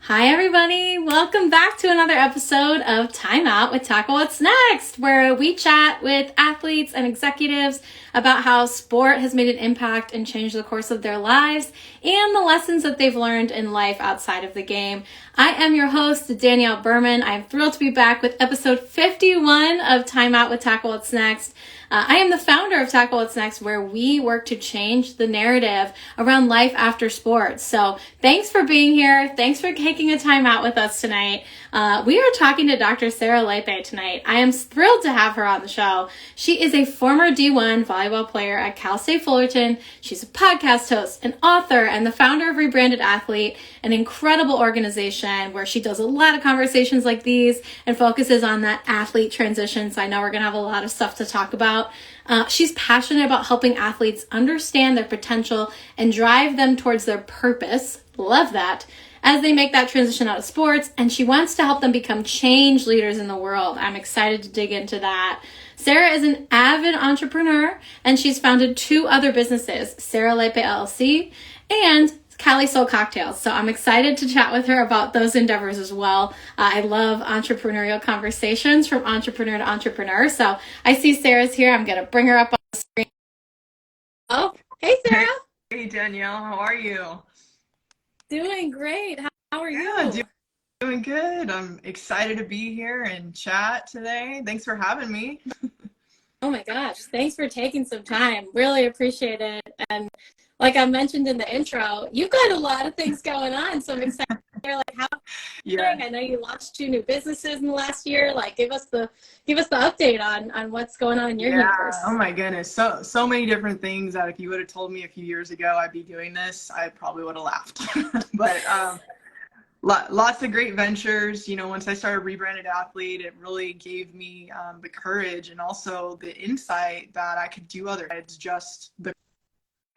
Hi, everybody. Welcome back to another episode of Timeout with Tackle What's Next, where we chat with athletes and executives about how sport has made an impact and changed the course of their lives and the lessons that they've learned in life outside of the game. I am your host, Danielle Berman. I'm thrilled to be back with episode 51 of Timeout with Tackle What's Next. I am the founder of Tackle What's Next, where we work to change the narrative around life after sports. So thanks for being here. Thanks for taking a time out with us tonight. We are talking to Dr. Sarah Lepe tonight. I am thrilled to have her on the show. She is a former D1 volleyball player at Cal State Fullerton. She's a podcast host, an author, and the founder of Rebranded Athlete, an incredible organization where she does a lot of conversations like these and focuses on that athlete transition. So I know we're going to have a lot of stuff to talk about. She's passionate about helping athletes understand their potential and drive them towards their purpose. Love that. As they make that transition out of sports, and she wants to help them become change leaders in the world. I'm excited to dig into that. Sarah is an avid entrepreneur, and she's founded two other businesses, Sarah Lepe LLC and Cali Soul Cocktails. So I'm excited to chat with her about those endeavors as well. I love entrepreneurial conversations from entrepreneur to entrepreneur. So I see Sarah's here. I'm going to bring her up on the screen. Oh, hey, Sarah. Hey, Danielle. How are you? Doing great. How are you? Doing good. I'm excited to be here and chat today. Thanks for having me. Oh my gosh. Thanks for taking some time. Really appreciate it. And like I mentioned in the intro, you've got a lot of things going on. So I'm excited to hear like how I know you launched two new businesses in the last year. Like give us the update on what's going on in your universe. Oh my goodness. So many different things that if you would have told me a few years ago I'd be doing this, I probably would have laughed. But lots of great ventures. You know, once I started Rebranded Athlete, it really gave me the courage and also the insight that I could do other. It's just the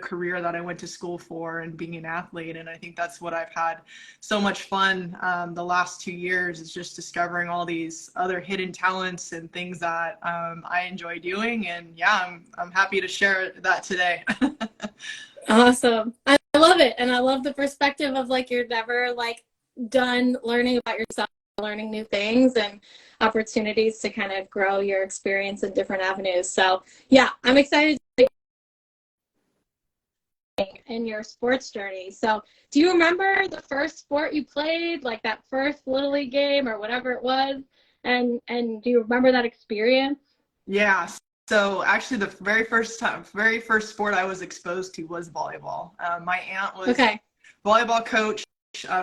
career that I went to school for and being an athlete. And I think that's what I've had so much fun the last 2 years is just discovering all these other hidden talents and things that I enjoy doing. And yeah, I'm happy to share that today. Awesome. I love it. And I love the perspective of like you're never like done learning about yourself, learning new things and opportunities to kind of grow your experience in different avenues. So yeah, I'm excited in your sports journey. So do you remember the first sport you played, like that first Little League game or whatever it was? And do you remember that experience? Yeah. So actually the very first sport I was exposed to was volleyball. My aunt was volleyball coach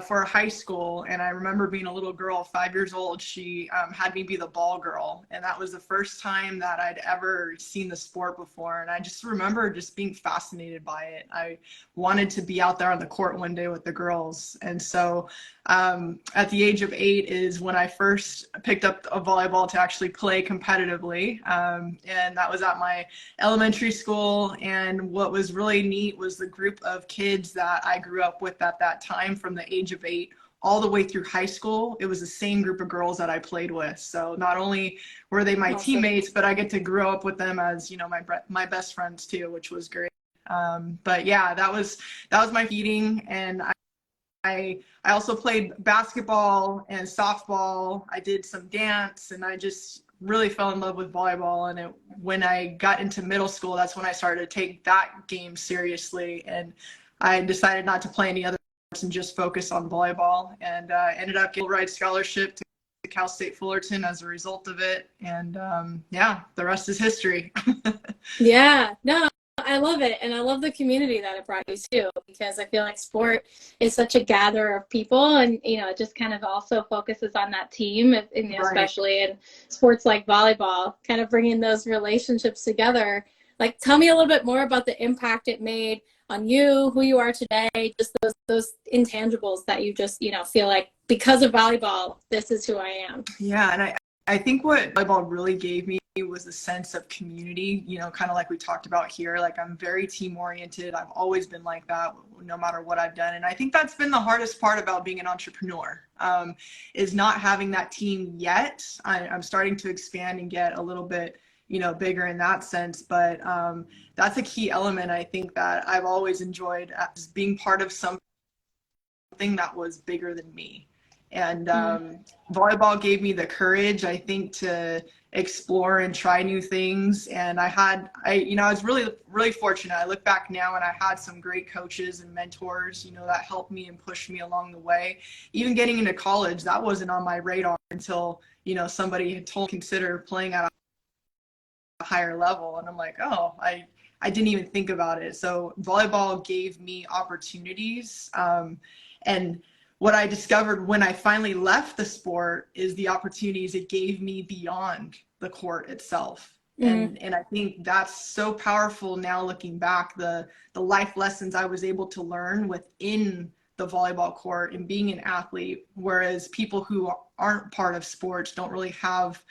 for high school, and I remember being a little girl, 5 years old. She had me be the ball girl, and that was the first time that I'd ever seen the sport before. And I just remember just being fascinated by it. I wanted to be out there on the court one day with the girls. And so at the age of 8 is when I first picked up a volleyball to actually play competitively, and that was at my elementary school. And what was really neat was the group of kids that I grew up with at that time, from the age of 8 all the way through high school. It was the same group of girls that I played with. So not only were they my teammates, but I get to grow up with them as, you know, my best friends too, which was great. But yeah, that was my feeding. And I also played basketball and softball. I did some dance, and I just really fell in love with volleyball. And when I got into middle school, that's when I started to take that game seriously. And I decided not to play any other sports and just focus on volleyball, and ended up getting a ride scholarship to Cal State Fullerton as a result of it. And yeah, the rest is history. Yeah, no, I love it. And I love the community that it brought you to, because I feel like sport is such a gatherer of people, and, you know, it just kind of also focuses on that team, and especially in sports like volleyball, kind of bringing those relationships together. Like, tell me a little bit more about the impact it made on you, who you are today, just those intangibles that you just, you know, feel like because of volleyball, this is who I am. Yeah, and I think what volleyball really gave me was a sense of community, you know, kind of like we talked about here. Like, I'm very team oriented. I've always been like that, no matter what I've done. And I think that's been the hardest part about being an entrepreneur, is not having that team yet. I'm starting to expand and get a little bit, you know, bigger in that sense. But that's a key element, I think, that I've always enjoyed, as being part of something that was bigger than me. And volleyball gave me the courage, I think, to explore and try new things. And I was really fortunate. I look back now and I had some great coaches and mentors, that helped me and pushed me along the way. Even getting into college, that wasn't on my radar until, somebody had told me to consider playing at a higher level. And I'm like, oh, I didn't even think about it. So volleyball gave me opportunities. And what I discovered when I finally left the sport is the opportunities it gave me beyond the court itself. And I think that's so powerful now looking back, the life lessons I was able to learn within the volleyball court and being an athlete, whereas people who aren't part of sports don't really have,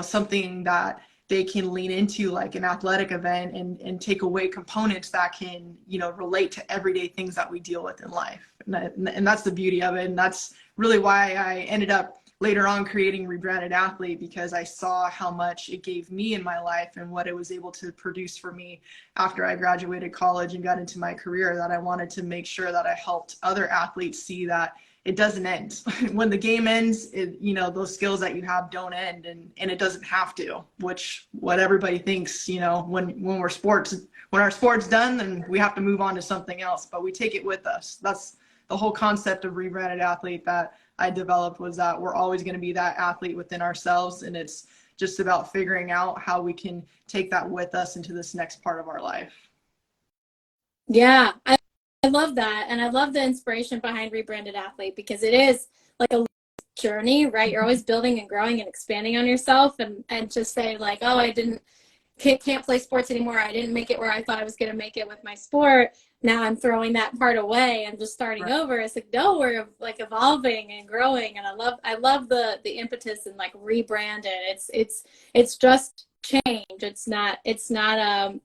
something that they can lean into, like an athletic event, and take away components that can, relate to everyday things that we deal with in life. And that's the beauty of it. And that's really why I ended up later on creating Rebranded Athlete, because I saw how much it gave me in my life and what it was able to produce for me after I graduated college and got into my career, that I wanted to make sure that I helped other athletes see that it doesn't end. When the game ends, those skills that you have don't end, and it doesn't have to, which what everybody thinks, when our sport's done, then we have to move on to something else, but we take it with us. That's the whole concept of Rebranded Athlete that I developed, was that we're always going to be that athlete within ourselves. And it's just about figuring out how we can take that with us into this next part of our life. Yeah, I love that. And I love the inspiration behind Rebranded Athlete, because it is like a journey, right? You're always building and growing and expanding on yourself, and just say like, oh, I can't play sports anymore. I didn't make it where I thought I was going to make it with my sport. Now I'm throwing that part away. I'm just starting over. It's like, no, we're like evolving and growing. And I love the impetus and like rebrand it. It's just change. It's not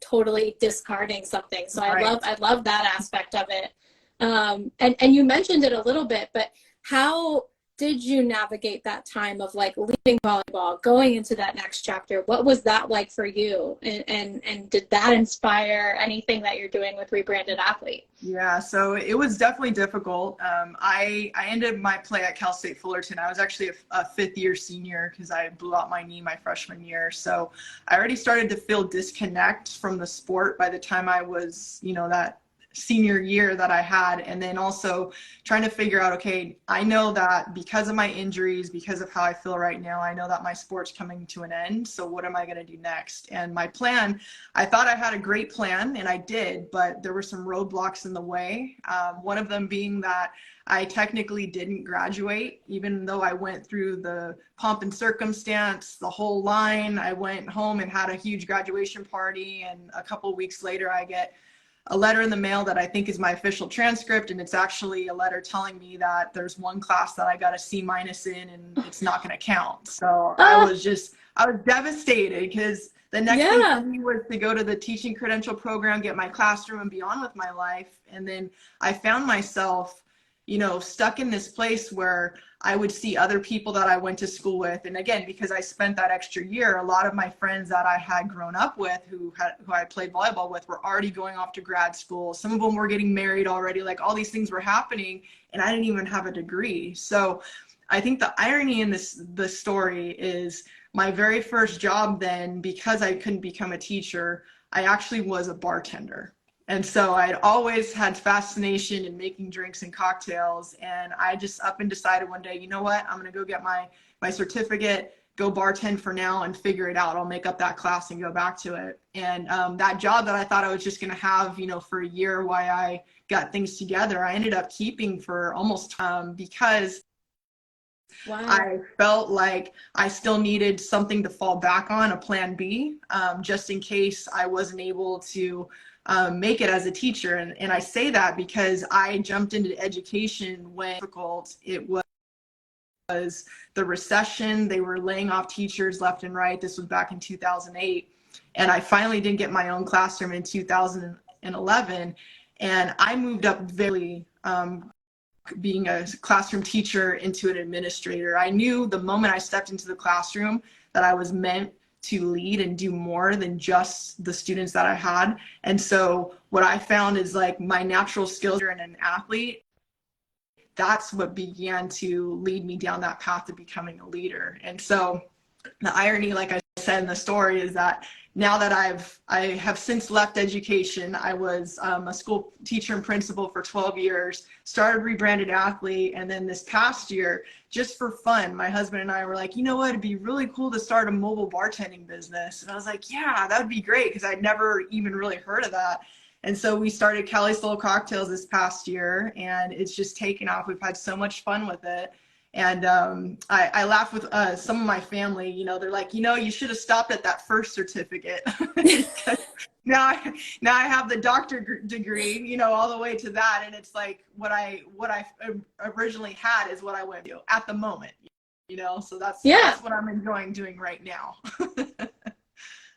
totally discarding something. So I love that aspect of it. And you mentioned it a little bit, but how did you navigate that time of like leaving volleyball, going into that next chapter? What was that like for you? And did that inspire anything that you're doing with Rebranded Athlete? Yeah, so it was definitely difficult. I ended my play at Cal State Fullerton. I was actually a fifth-year senior because I blew out my knee my freshman year. So I already started to feel disconnect from the sport by the time I was, that senior year that I had. And then also trying to figure out, okay, I know that because of my injuries, because of how I feel right now, I know that my sport's coming to an end. So what am I going to do next? And my plan, I thought I had a great plan, and I did, but there were some roadblocks in the way. One of them being that I technically didn't graduate, even though I went through the pomp and circumstance, the whole line. I went home and had a huge graduation party, and a couple of weeks later I get a letter in the mail that I think is my official transcript, and it's actually a letter telling me that there's one class that I got a C- in and it's not going to count. So I was devastated, because the next thing for me was to go to the teaching credential program, get my classroom, and be on with my life. And then I found myself, stuck in this place where I would see other people that I went to school with. And again, because I spent that extra year, a lot of my friends that I had grown up with, who I played volleyball with, were already going off to grad school. Some of them were getting married already. Like, all these things were happening, and I didn't even have a degree. So I think the irony in the story is my very first job then, because I couldn't become a teacher, I actually was a bartender. And so I'd always had fascination in making drinks and cocktails. And I just up and decided one day, you know what, I'm going to go get my certificate, go bartend for now, and figure it out. I'll make up that class and go back to it. And that job that I thought I was just going to have, for a year while I got things together, I ended up keeping for almost because I felt like I still needed something to fall back on, a plan B, just in case I wasn't able to make it as a teacher. And I say that because I jumped into education when difficult it was the recession. They were laying off teachers left and right. This was back in 2008. And I finally did get my own classroom in 2011. And I moved up very, being a classroom teacher into an administrator. I knew the moment I stepped into the classroom that I was meant to lead and do more than just the students that I had. And so what I found is, like, my natural skills as an athlete, that's what began to lead me down that path of becoming a leader. And so the irony, like I said in the story, is that now that I have since left education. I was a school teacher and principal for 12 years, started Rebranded Athlete, and then this past year, just for fun, my husband and I were like, you know what, it'd be really cool to start a mobile bartending business. And I was like, yeah, that would be great, because I'd never even really heard of that. And so we started Kelly's Little Cocktails this past year, and it's just taken off. We've had so much fun with it. And I laugh with some of my family, you know, they're like, you know, you should have stopped at that first certificate. now I have the doctor degree, you know, all the way to that. And it's like what I originally had is what I went to at the moment, you know, so that's what I'm enjoying doing right now.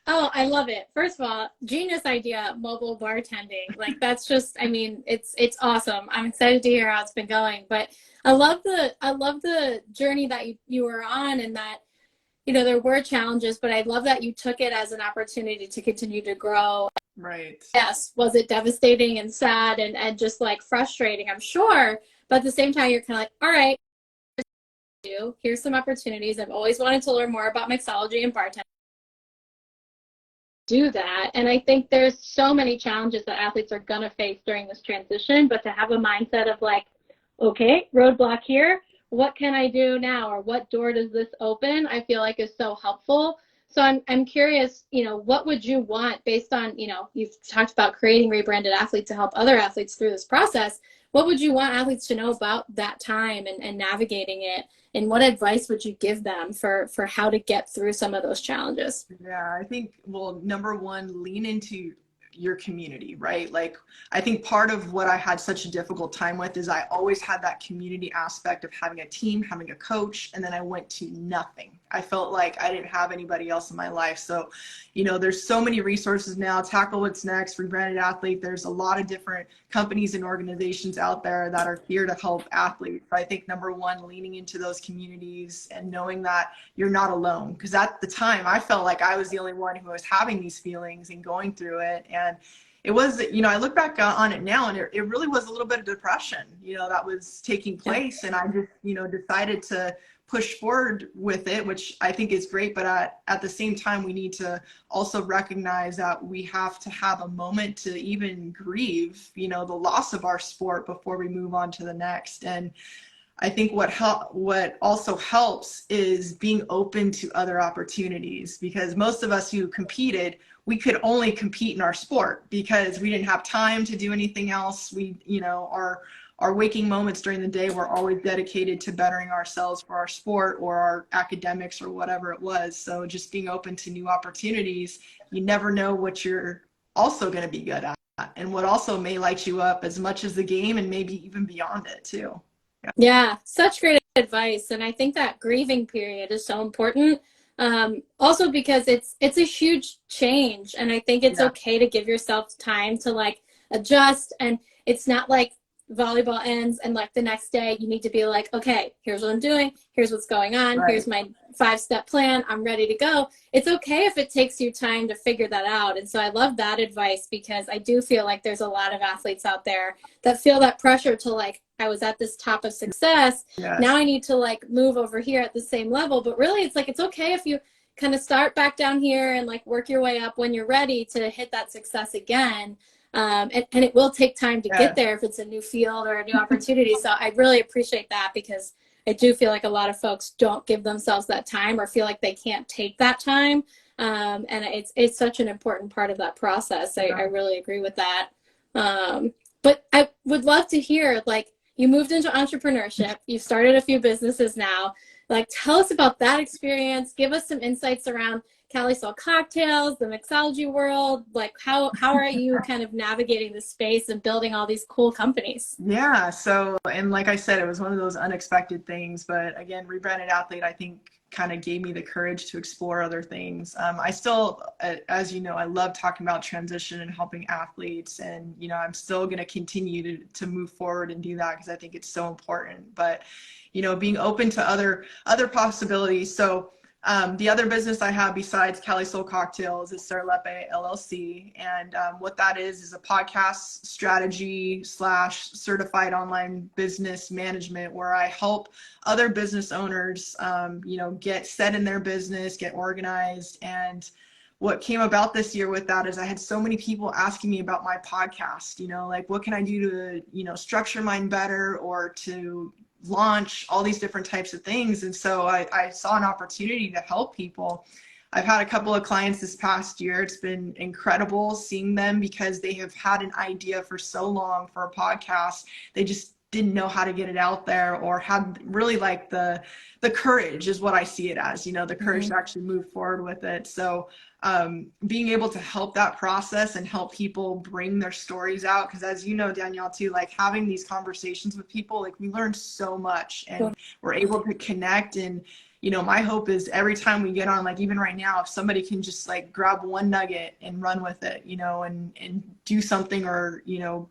Oh, I love it. First of all, genius idea, mobile bartending. Like, that's just, I mean, it's awesome. I'm excited to hear how it's been going. But I love the journey that you were on, and that, you know, there were challenges, but I love that you took it as an opportunity to continue to grow. Right. Yes. Was it devastating and sad and just like frustrating? I'm sure. But at the same time, you're kind of like, all right, here's some opportunities. I've always wanted to learn more about mixology and bartending. Do that. And I think there's so many challenges that athletes are going to face during this transition, but to have a mindset of like, okay, roadblock here, what can I do now, or what door does this open, I feel like is so helpful. So I'm curious, you know, what would you want based on, you know, you've talked about creating Rebranded Athlete to help other athletes through this process. What would you want athletes to know about that time and navigating it? And what advice would you give them for how to get through some of those challenges? Yeah, I think, well, number one, lean into your community, right? Like, I think part of what I had such a difficult time with is I always had that community aspect of having a team, having a coach, and then I went to nothing. I felt like I didn't have anybody else in my life. So, you know, there's so many resources now. Tackle What's Next, Rebranded Athlete. There's a lot of different companies and organizations out there that are here to help athletes. I think number one, leaning into those communities and knowing that you're not alone. Because at the time, I felt like I was the only one who was having these feelings and going through it. And it was, you know, I look back on it now, and it really was a little bit of depression, you know, that was taking place. And I just, you know, decided to push forward with it, which I think is great. But at the same time, we need to also recognize that we have to have a moment to even grieve, you know, the loss of our sport before we move on to the next. And I think what also helps is being open to other opportunities, because most of us who competed, we could only compete in our sport because we didn't have time to do anything else. We, you know, our waking moments during the day were always dedicated to bettering ourselves for our sport or our academics or whatever it was. So just being open to new opportunities, you never know what you're also going to be good at and what also may light you up as much as the game and maybe even beyond it too. Yeah, such great advice. And I think that grieving period is so important. Also because it's a huge change, and I think it's okay to give yourself time to like adjust. And it's not like volleyball ends and like the next day you need to be like, okay, here's what I'm doing, here's what's going on, here's my 5-step plan, I'm ready to go. It's okay if it takes you time to figure that out. And so I love that advice, because I do feel like there's a lot of athletes out there that feel that pressure to like, I was at this top of success, now I need to like move over here at the same level. But really it's like, it's okay if you kind of start back down here and like work your way up when you're ready to hit that success again. And it will take time to get there if it's a new field or a new opportunity. So I really appreciate that, because I do feel like a lot of folks don't give themselves that time or feel like they can't take that time. And it's such an important part of that process. I really agree with that. But I would love to hear, like, you moved into entrepreneurship, you started a few businesses now. Like, tell us about that experience. Give us some insights around Kelly's Little Cocktails, the mixology world. Like, how are you kind of navigating the space and building all these cool companies? Yeah. So, and like I said, it was one of those unexpected things, but again, Rebranded Athlete, I think, kind of gave me the courage to explore other things. I still, as you know, I love talking about transition and helping athletes, and, you know, I'm still going to continue to move forward and do that because I think it's so important. But, you know, being open to other possibilities. So The other business I have besides Cali Soul Cocktails is Lepe LLC. And what that is a podcast strategy / certified online business management where I help other business owners, get set in their business, get organized. And what came about this year with that is I had so many people asking me about my podcast, like what can I do to, structure mine better or to launch all these different types of things. And so I saw an opportunity to help people. I've had a couple of clients this past year. It's been incredible seeing them because they have had an idea for so long for a podcast. They just didn't know how to get it out there or had really like the courage is what I see it as, the courage to actually move forward with it. So being able to help that process and help people bring their stories out. Because as you know, Danielle, too, like having these conversations with people, like we learn so much and we're able to connect. And, my hope is every time we get on, like even right now, if somebody can just like grab one nugget and run with it, and do something or,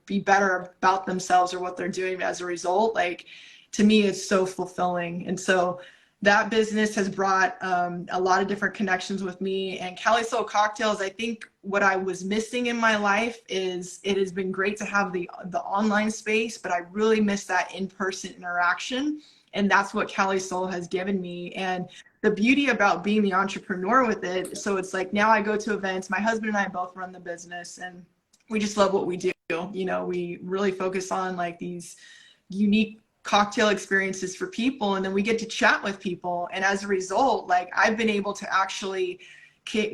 be better about themselves or what they're doing as a result, like to me, it's so fulfilling. And so that business has brought a lot of different connections with me. And Cali Soul Cocktails, I think what I was missing in my life is it has been great to have the online space, but I really miss that in-person interaction. And that's what Cali Soul has given me. And the beauty about being the entrepreneur with it, so it's like now I go to events, my husband and I both run the business and we just love what we do. We really focus on like these unique cocktail experiences for people, and then we get to chat with people. And as a result, like I've been able to actually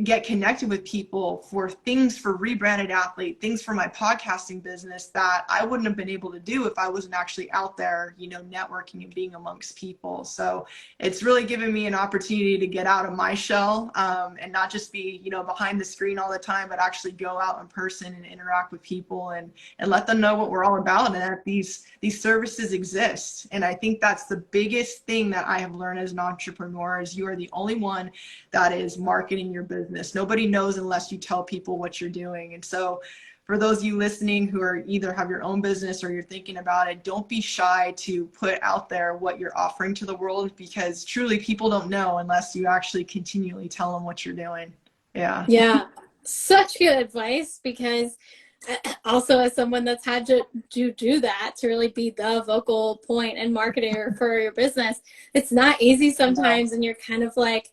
get connected with people for things for Rebranded Athlete, things for my podcasting business that I wouldn't have been able to do if I wasn't actually out there, networking and being amongst people. So it's really given me an opportunity to get out of my shell and not just be, behind the screen all the time, but actually go out in person and interact with people and let them know what we're all about and that these services exist. And I think that's the biggest thing that I have learned as an entrepreneur is you are the only one that is marketing your business. Nobody knows unless you tell people what you're doing. And so for those of you listening who are either have your own business or you're thinking about it, don't be shy to put out there what you're offering to the world, because truly people don't know unless you actually continually tell them what you're doing. Yeah, such good advice, because also as someone that's had to do that, to really be the vocal point and marketer for your business, it's not easy sometimes. And you're kind of like,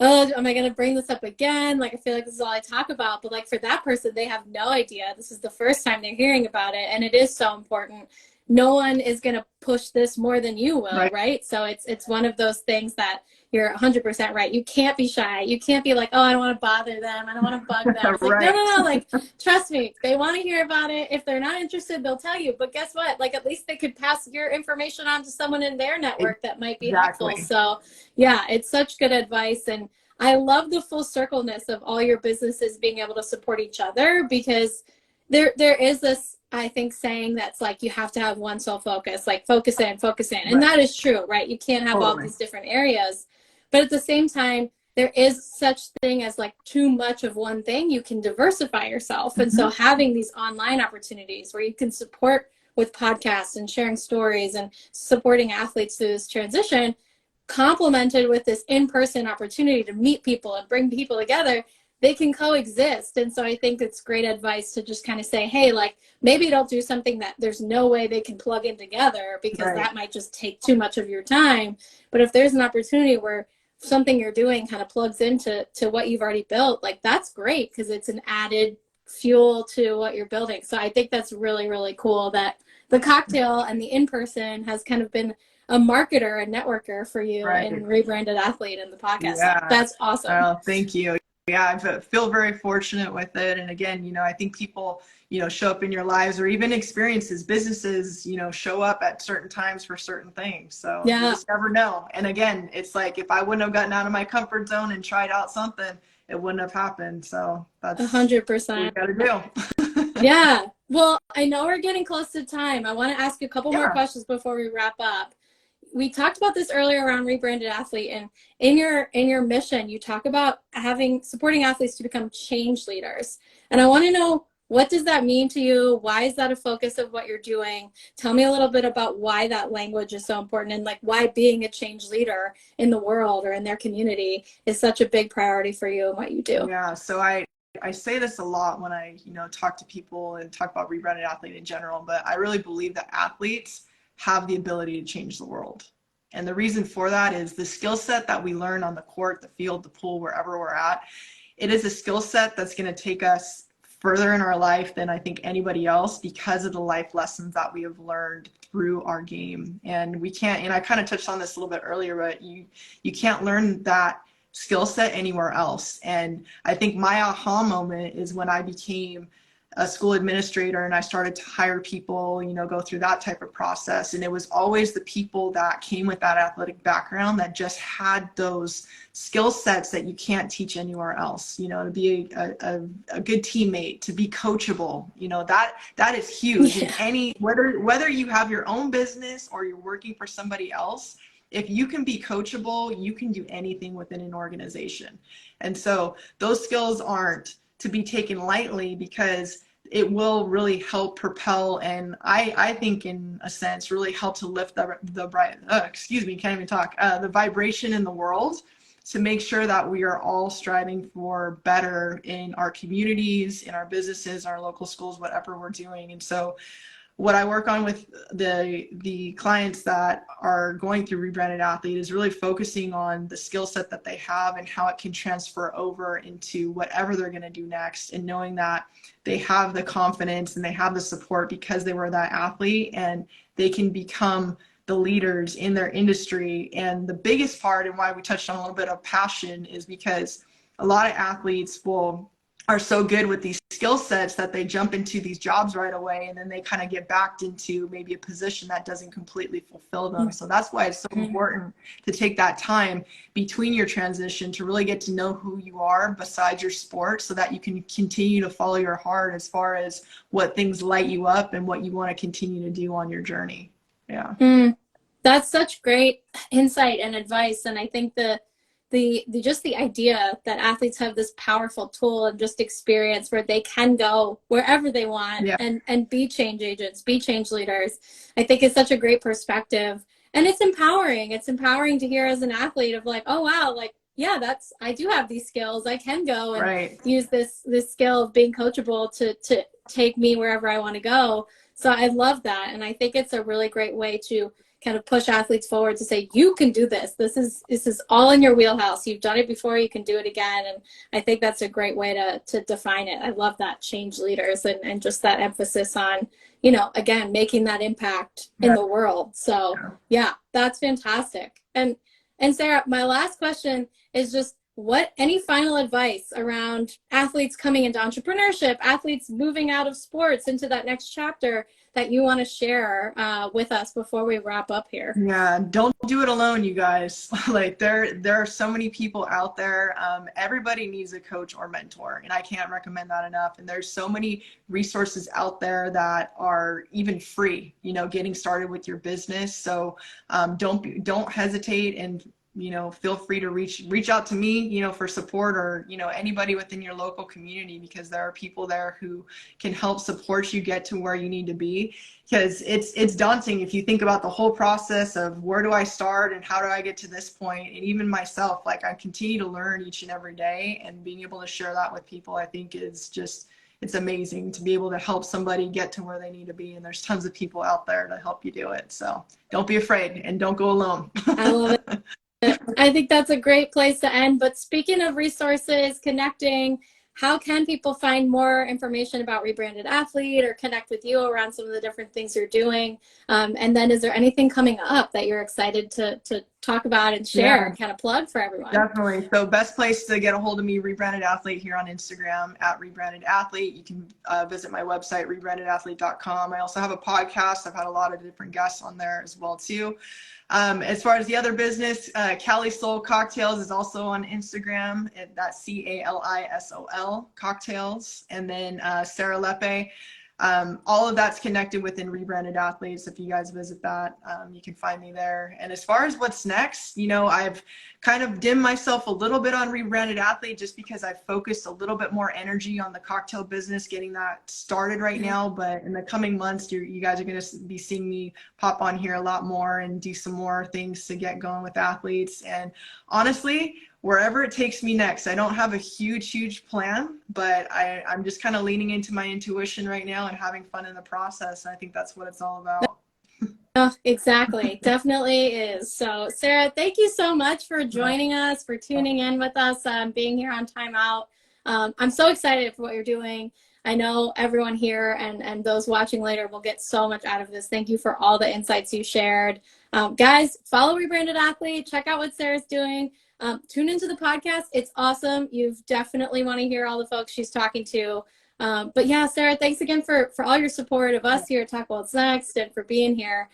oh, am I going to bring this up again? Like, I feel like this is all I talk about. But like for that person, they have no idea. This is the first time they're hearing about it. And it is so important. No one is going to push this more than you will, right? So it's one of those things that you're 100% right. You can't be shy. You can't be like, oh, I don't want to bother them. I don't want to bug them. It's like, no. Like, trust me, they want to hear about it. If they're not interested, they'll tell you. But guess what? Like, at least they could pass your information on to someone in their network that might be helpful. So yeah, it's such good advice. And I love the full circleness of all your businesses being able to support each other, because there is this, I think, saying that's like you have to have one sole focus, like focus in. And that is true, right? You can't have all these different areas. But at the same time, there is such thing as like too much of one thing. You can diversify yourself. And so having these online opportunities where you can support with podcasts and sharing stories and supporting athletes through this transition, complemented with this in-person opportunity to meet people and bring people together, they can coexist. And so I think it's great advice to just kind of say, hey, like maybe don't do something that there's no way they can plug in together, because that might just take too much of your time. But if there's an opportunity where something you're doing kind of plugs into what you've already built, like that's great, because it's an added fuel to what you're building. So I think that's really, really cool that the cocktail and the in-person has kind of been a marketer and networker for you in Rebranded Athlete and the podcast. Yeah. That's awesome. Oh, thank you. Yeah, I feel very fortunate with it. And again, I think people, show up in your lives, or even experiences, businesses, show up at certain times for certain things. So you just never know. And again, it's like, if I wouldn't have gotten out of my comfort zone and tried out something, it wouldn't have happened. So that's 100% what you got to do. Yeah. Well, I know we're getting close to time. I want to ask you a couple more questions before we wrap up. We talked about this earlier around Rebranded Athlete, and in your mission, you talk about supporting athletes to become change leaders. And I want to know what does that mean to you? Why is that a focus of what you're doing? Tell me a little bit about why that language is so important, and like why being a change leader in the world or in their community is such a big priority for you and what you do. Yeah, so I say this a lot when I, talk to people and talk about rebranded athlete in general, but I really believe that athletes have the ability to change the world. And the reason for that is the skill set that we learn on the court, the field, the pool, wherever we're at. It is a skill set that's going to take us further in our life than I think anybody else, because of the life lessons that we have learned through our game. And we can't, and I kind of touched on this a little bit earlier, but you can't learn that skill set anywhere else. And I think my aha moment is when I became a school administrator and I started to hire people, go through that type of process. And it was always the people that came with that athletic background that just had those skill sets that you can't teach anywhere else, to be a good teammate, to be coachable, that is huge. Yeah. And whether you have your own business or you're working for somebody else, if you can be coachable, you can do anything within an organization. And so those skills aren't to be taken lightly, because it will really help propel, and I think in a sense really help to lift the vibration in the world, to make sure that we are all striving for better in our communities, in our businesses, our local schools, whatever we're doing. And so what I work on with the clients that are going through Rebranded Athlete is really focusing on the skill set that they have and how it can transfer over into whatever they're going to do next, and knowing that they have the confidence and they have the support because they were that athlete, and they can become the leaders in their industry. And the biggest part, and why we touched on a little bit of passion, is because a lot of athletes are so good with these skill sets that they jump into these jobs right away, and then they kind of get backed into maybe a position that doesn't completely fulfill them. So that's why it's so important to take that time between your transition to really get to know who you are besides your sport, so that you can continue to follow your heart as far as what things light you up and what you want to continue to do on your journey. Yeah. That's such great insight and advice. And I think just the idea that athletes have this powerful tool and just experience where they can go wherever they want, yeah, and be change agents, be change leaders, I think is such a great perspective. And it's empowering. It's empowering to hear as an athlete of like, oh, wow, like, yeah, I do have these skills. I can go and use this skill of being coachable to take me wherever I want to go. So I love that. And I think it's a really great way to kind of push athletes forward to say, you can do this. This is all in your wheelhouse. You've done it before, you can do it again. And I think that's a great way to define it. I love that, change leaders, and just that emphasis on, again, making that impact in the world. So yeah, that's fantastic. And Sarah, my last question is just, any final advice around athletes coming into entrepreneurship, athletes moving out of sports into that next chapter that you want to share with us before we wrap up here? Yeah, don't do it alone, you guys. Like there are so many people out there. Everybody needs a coach or mentor, and I can't recommend that enough. And there's so many resources out there that are even free, getting started with your business. So don't hesitate, and feel free to reach out to me, for support, or, anybody within your local community, because there are people there who can help support you get to where you need to be. Because it's daunting if you think about the whole process of where do I start and how do I get to this point. And even myself, like, I continue to learn each and every day, and being able to share that with people, I think is just, it's amazing to be able to help somebody get to where they need to be. And there's tons of people out there to help you do it. So don't be afraid, and don't go alone. I love it. I think that's a great place to end. But speaking of resources, connecting, how can people find more information about Rebranded Athlete or connect with you around some of the different things you're doing? And then is there anything coming up that you're excited to talk about and share and kind of plug for everyone? Definitely. So best place to get a hold of me, Rebranded Athlete, here on Instagram at Rebranded Athlete. You can visit my website, rebrandedathlete.com. I also have a podcast. I've had a lot of different guests on there as well too. As far as the other business, Cali Soul Cocktails is also on Instagram. That's CALISOL Cocktails. And then Sarah Lepe, all of that's connected within Rebranded Athletes. If you guys visit that, you can find me there. And as far as what's next, you know, I've kind of dimmed myself a little bit on Rebranded Athlete just because I've focused a little bit more energy on the cocktail business, getting that started right now. But in the coming months, you guys are going to be seeing me pop on here a lot more and do some more things to get going with athletes. And honestly, wherever it takes me next. I don't have a huge plan, but I'm just kind of leaning into my intuition right now and having fun in the process. And I think that's what it's all about. Oh, exactly. Definitely is. So Sarah, thank you so much for joining us, for tuning in with us, being here on Timeout. I'm so excited for what you're doing. I know everyone here and those watching later will get so much out of this. Thank you for all the insights you shared. Guys, follow Rebranded Athlete. Check out what Sarah's doing. Tune into the podcast. It's awesome. You definitely want to hear all the folks she's talking to. But yeah, Sarah, thanks again for all your support of us here at Talk What's Next and for being here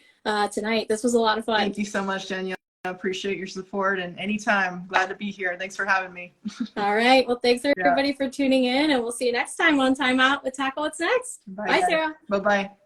tonight. This was a lot of fun. Thank you so much, Danielle. I appreciate your support, and anytime, glad to be here. Thanks for having me. All right. Well, thanks everybody for tuning in, and we'll see you next time on Time Out with Talk What's Next. Bye, Sarah. Bye-bye.